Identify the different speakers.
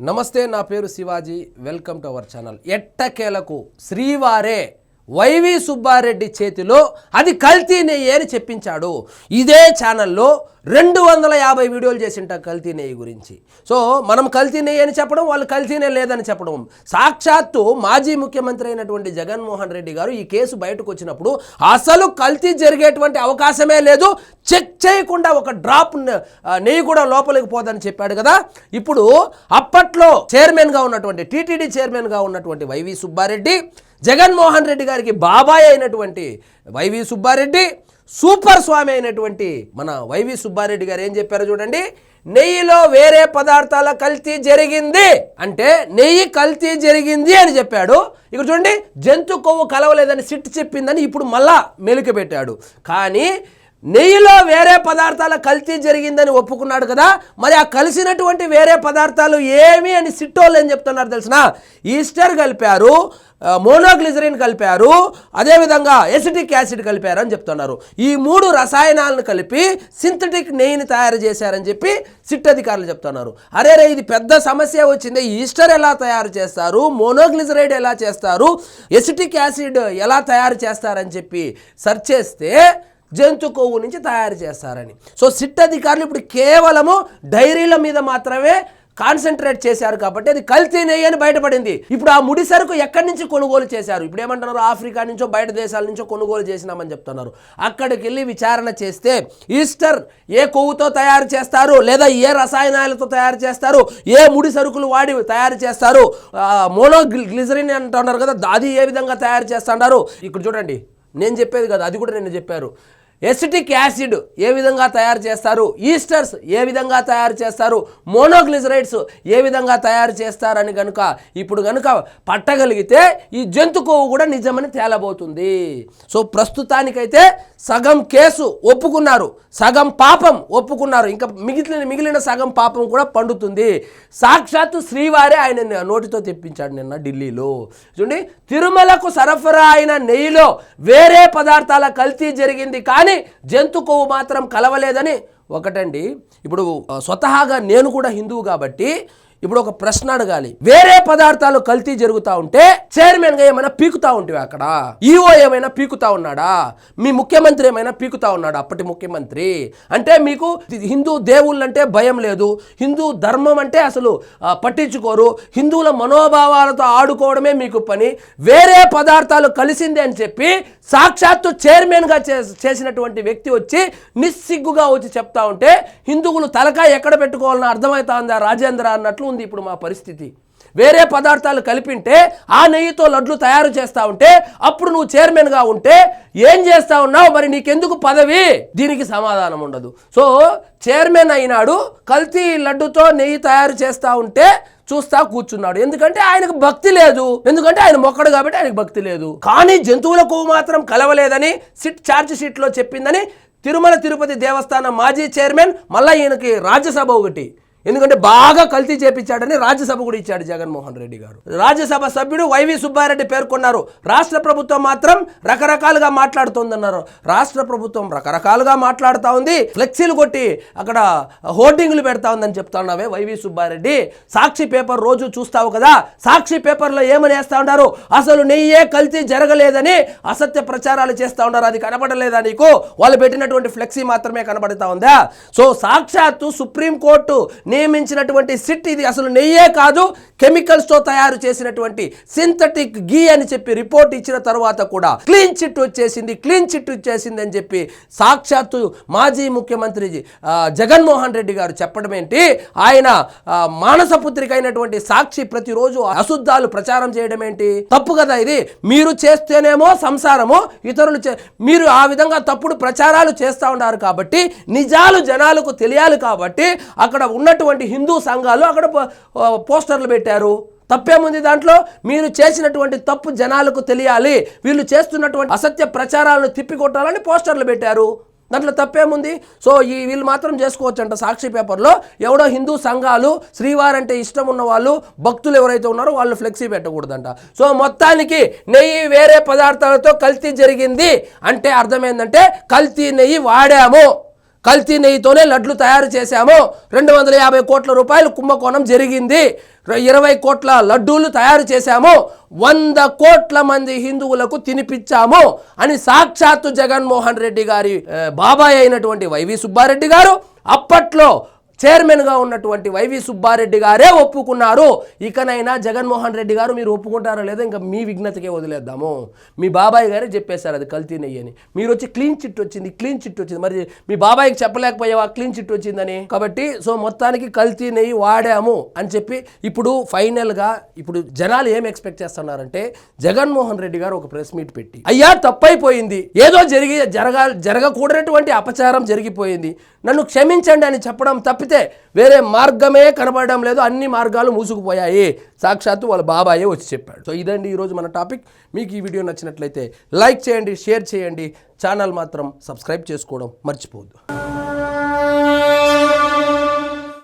Speaker 1: నమస్తే, నా పేరు Shivaji. Welcome to our channel. ఎట్టకేలకు శ్రీవారే వైవి సుబ్బారెడ్డి చేతిలో అది కల్తీ నెయ్యి అని చెప్పించాడు. ఇదే ఛానల్లో 250 వీడియోలు చేసింట కల్తీ నెయ్యి గురించి. సో మనం కల్తీ నెయ్యి అని చెప్పడం, వాళ్ళు కల్తీ నెయ్యి లేదని చెప్పడం. సాక్షాత్తు మాజీ ముఖ్యమంత్రి అయినటువంటి జగన్మోహన్ రెడ్డి గారు ఈ కేసు బయటకు వచ్చినప్పుడు అసలు కల్తీ జరిగేటువంటి అవకాశమే లేదు, చెక్ చేయకుండా ఒక డ్రాప్ నెయ్యి కూడా లోపలికి పోదని చెప్పాడు కదా. ఇప్పుడు అప్పట్లో చైర్మన్గా ఉన్నటువంటి టీటీడీ చైర్మన్గా ఉన్నటువంటి వైవి సుబ్బారెడ్డి, జగన్మోహన్ రెడ్డి గారికి బాబాయ్ అయినటువంటి వైవి సుబ్బారెడ్డి, సూపర్ స్వామి అయినటువంటి మన వైవి సుబ్బారెడ్డి గారు ఏం చెప్పారో చూడండి. నెయ్యిలో వేరే పదార్థాల కల్తీ జరిగింది అంటే నెయ్యి కల్తీ జరిగింది అని చెప్పాడు. ఇక్కడ చూడండి, జంతు కొవ్వు కలవలేదని సిట్ చెప్పిందని ఇప్పుడు మళ్ళా మెలిక పెట్టాడు. కానీ నెయ్యిలో వేరే పదార్థాల కల్తీ జరిగిందని ఒప్పుకున్నాడు కదా. మరి ఆ కలిసినటువంటి వేరే పదార్థాలు ఏమి అని సిట్టోళ్ళు ఏం చెప్తున్నారు తెలిసిన? ఈస్టర్ కలిపారు, మోనోగ్లిజరిన్ కలిపారు, అదేవిధంగా ఎసిటిక్ యాసిడ్ కలిపారు అని చెప్తున్నారు. ఈ 3 రసాయనాలను కలిపి సింథటిక్ నెయ్యిని తయారు చేశారని చెప్పి సిట్ అధికారులు చెప్తున్నారు. అరే ఇది పెద్ద సమస్య వచ్చింది. ఈస్టర్ ఎలా తయారు చేస్తారు, మోనోగ్లిజరైడ్ ఎలా చేస్తారు, ఎసిటిక్ యాసిడ్ ఎలా తయారు చేస్తారని చెప్పి సెర్చ్ చేస్తే జంతు కొవ్వు నుంచి తయారు చేస్తారని. సో సిట్ అధికారులు ఇప్పుడు కేవలము డైరీల మీద మాత్రమే కాన్సన్ట్రేట్ చేశారు కాబట్టి అది కల్తీ నెయ్యి అని బయటపడింది. ఇప్పుడు ఆ ముడి సరుకు ఎక్కడి నుంచి కొనుగోలు చేశారు? ఇప్పుడు ఏమంటున్నారు, ఆఫ్రికా నుంచో బయట దేశాల నుంచో కొనుగోలు చేసినామని చెప్తున్నారు. అక్కడికి వెళ్ళి విచారణ చేస్తే ఈస్టర్ ఏ కొవ్వుతో తయారు చేస్తారు, లేదా ఏ రసాయనాలతో తయారు చేస్తారు, ఏ ముడి సరుకులు వాడి తయారు చేస్తారు, మోనోగ్లిజరిన్ అంటున్నారు కదా, అది ఏ విధంగా తయారు చేస్తున్నారు. ఇక్కడ చూడండి, నేను చెప్పేది కదా, అది కూడా నేను చెప్పారు. ఎసిటిక్ యాసిడ్ ఏ విధంగా తయారు చేస్తారు, ఈస్టర్స్ ఏ విధంగా తయారు చేస్తారు, మోనోగ్లిజరైడ్స్ ఏ విధంగా తయారు చేస్తారని కనుక ఇప్పుడు కనుక పట్టగలిగితే ఈ జంతు కొవ్వు కూడా నిజమని తేలబోతుంది. సో ప్రస్తుతానికైతే సగం కేసు ఒప్పుకున్నారు, సగం పాపం ఒప్పుకున్నారు, ఇంకా మిగిలిన సగం పాపం కూడా పండుతుంది. సాక్షాత్తు శ్రీవారే ఆయన నోటితో తెప్పించాడు నిన్న ఢిల్లీలో. చూడండి, తిరుమలకు సరఫరా అయిన నెయ్యిలో వేరే పదార్థాల కల్తీ జరిగింది కానీ జంతు కొవ్వు మాత్రం కలవలేదని ఒకటండి. ఇప్పుడు స్వతహాగా నేను కూడా హిందువు కాబట్టి ఇప్పుడు ఒక ప్రశ్న అడగాలి. వేరే పదార్థాలు కల్తీ జరుగుతూ ఉంటే చైర్మన్గా ఏమైనా పీకుతా ఉంటే అక్కడ ఈఓ ఏమైనా పీకుతా ఉన్నాడా, మీ ముఖ్యమంత్రి ఏమైనా పీకుతా ఉన్నాడా? అప్పటి ముఖ్యమంత్రి అంటే మీకు హిందూ దేవుళ్ళంటే భయం లేదు, హిందూ ధర్మం అంటే అసలు పట్టించుకోరు, హిందువుల మనోభావాలతో ఆడుకోవడమే మీకు పని. వేరే పదార్థాలు కలిసింది అని చెప్పి సాక్షాత్తు చైర్మన్గా చేసినటువంటి వ్యక్తి వచ్చి నిస్సిగ్గుగా వచ్చి చెప్తా ఉంటే హిందువులు తలకాయ ఎక్కడ పెట్టుకోవాలని అర్థమవుతా ఉందా రాజేంద్ర అన్నట్లు ఉంది ఇప్పుడు మా పరిస్థితి. వేరే పదార్థాలు కలిపింటే ఆ నెయ్యితో లడ్లు తయారు చేస్తా ఉంటే అప్పుడు నువ్వు చైర్మన్గా ఉంటే ఏం చేస్తా ఉన్నావు, మరి నీకెందుకు పదవి? దీనికి సమాధానం ఉండదు. సో చైర్మన్ అయినాడు, కల్తీ లడ్డుతో నెయ్యి తయారు చేస్తూ ఉంటే చూస్తా కూర్చున్నాడు. ఎందుకంటే ఆయనకు భక్తి లేదు, ఎందుకంటే ఆయన మొక్కడు కాబట్టి ఆయనకు భక్తి లేదు. కానీ జంతువుల కొవ్వు మాత్రం కలవలేదని ఛార్జ్ షీట్లో చెప్పిందని తిరుమల తిరుపతి దేవస్థానం మాజీ చైర్మన్ మళ్ళీ ఈయనకి రాజ్యసభ ఒకటి, ఎందుకంటే బాగా కల్తీ చేపించాడని రాజ్యసభ కూడా ఇచ్చాడు జగన్మోహన్ రెడ్డి గారు. రాజ్యసభ సభ్యుడు వైవి సుబ్బారెడ్డి పేర్కొన్నారు. రాష్ట్ర ప్రభుత్వం మాత్రం రకరకాలుగా మాట్లాడుతోందన్నారు. రాష్ట్ర ప్రభుత్వం రకరకాలుగా మాట్లాడుతూ ఉంది, ఫ్లెక్సీలు కొట్టి అక్కడ హోర్డింగ్లు పెడతా ఉందని చెప్తున్నావే వైవి సుబ్బారెడ్డి. సాక్షి పేపర్ రోజు చూస్తావు కదా, సాక్షి పేపర్లో ఏమని వేస్తా ఉన్నారు, అసలు నెయ్యే కల్తీ జరగలేదని అసత్య ప్రచారాలు చేస్తూ ఉన్నారు. అది కనబడలేదా నీకు? వాళ్ళు పెట్టినటువంటి ఫ్లెక్సీ మాత్రమే కనబడతా ఉందా? సో సాక్షాత్తు సుప్రీంకోర్టు నియమించినటువంటి సిట్ ఇది అసలు నెయ్యే కాదు, కెమికల్స్తో తయారు చేసినటువంటి సింథటిక్ గీ అని చెప్పి రిపోర్ట్ ఇచ్చిన తర్వాత కూడా క్లీన్ చిట్ వచ్చేసింది అని చెప్పి సాక్షాత్తు మాజీ ముఖ్యమంత్రి జగన్మోహన్ రెడ్డి గారు చెప్పడం ఏంటి? ఆయన మానసపుత్రిక అయినటువంటి సాక్షి ప్రతిరోజు అశుద్ధాలు ప్రచారం చేయడం ఏంటి? తప్పు కదా ఇది. మీరు చేస్తేనేమో సంసారము, ఇతరులు మీరు ఆ విధంగా తప్పుడు ప్రచారాలు చేస్తూ ఉన్నారు కాబట్టి నిజాలు జనాలకు తెలియాలి కాబట్టి అక్కడ ఉన్నటువంటి హిందూ సంఘాలు అక్కడ పోస్టర్లు పెట్టారు. తప్పేముంది దాంట్లో? మీరు చేసినటువంటి తప్పు జనాలకు తెలియాలి, వీళ్ళు చేస్తున్నటువంటి అసత్య ప్రచారాలను తిప్పికొట్టాలని పోస్టర్లు పెట్టారు. దాంట్లో తప్పేముంది? సో వీళ్ళు మాత్రం చేసుకోవచ్చంట. సాక్షి పేపర్లో ఎవడో హిందూ సంఘాలు, శ్రీవారంటే ఇష్టం ఉన్న వాళ్ళు, భక్తులు ఎవరైతే ఉన్నారో వాళ్ళు ఫ్లెక్సీ పెట్టకూడదంట. సో మొత్తానికి నెయ్యి వేరే పదార్థాలతో కల్తీ జరిగింది అంటే అర్థమైందంటే కల్తీ నెయ్యి వాడాము, కల్తీ నెయ్యితోనే లడ్లు తయారు చేశాము, 250 కోట్ల రూపాయలు కుంభకోణం జరిగింది, 20 కోట్ల లడ్డూలు తయారు చేశాము, 100 కోట్ల మంది హిందువులకు తినిపించాము అని సాక్షాత్తు జగన్మోహన్ రెడ్డి గారి బాబాయ్ అయినటువంటి వైవి సుబ్బారెడ్డి గారు, అప్పట్లో చైర్మన్గా ఉన్నటువంటి వైవి సుబ్బారెడ్డి గారే ఒప్పుకున్నారు. ఇకనైనా జగన్మోహన్ రెడ్డి గారు మీరు ఒప్పుకుంటారో లేదో ఇంకా మీ విజ్ఞతకే వదిలేద్దాము. మీ బాబాయ్ గారే చెప్పేశారు అది కల్తీ నెయ్యి అని. మీరు వచ్చి క్లీన్ చిట్ వచ్చింది, మరి మీ బాబాయ్కి చెప్పలేకపోయావా క్లీన్ చిట్ వచ్చిందని? కాబట్టి సో మొత్తానికి కల్తీ నెయ్యి వాడాము అని చెప్పి ఇప్పుడు ఫైనల్గా ఇప్పుడు జనాలు ఏం ఎక్స్పెక్ట్ చేస్తున్నారంటే జగన్మోహన్ రెడ్డి గారు ఒక ప్రెస్ మీట్ పెట్టి అయ్యా తప్పైపోయింది, ఏదో జరగకూడనటువంటి అపచారం జరిగిపోయింది, నన్ను క్షమించండి అని చెప్పడం తప్పితే వేరే మార్గమే కనబడడం లేదు, అన్ని మార్గాలు మూసుకుపోయాయి. సాక్షాత్తు వాళ్ళ బాబాయే వచ్చి చెప్పాడు. సో ఇదండి ఈరోజు మన టాపిక్. మీకు ఈ వీడియో నచ్చినట్లయితే లైక్ చేయండి, షేర్ చేయండి, ఛానల్ మాత్రం సబ్స్క్రైబ్ చేసుకోవడం మర్చిపోవద్దు.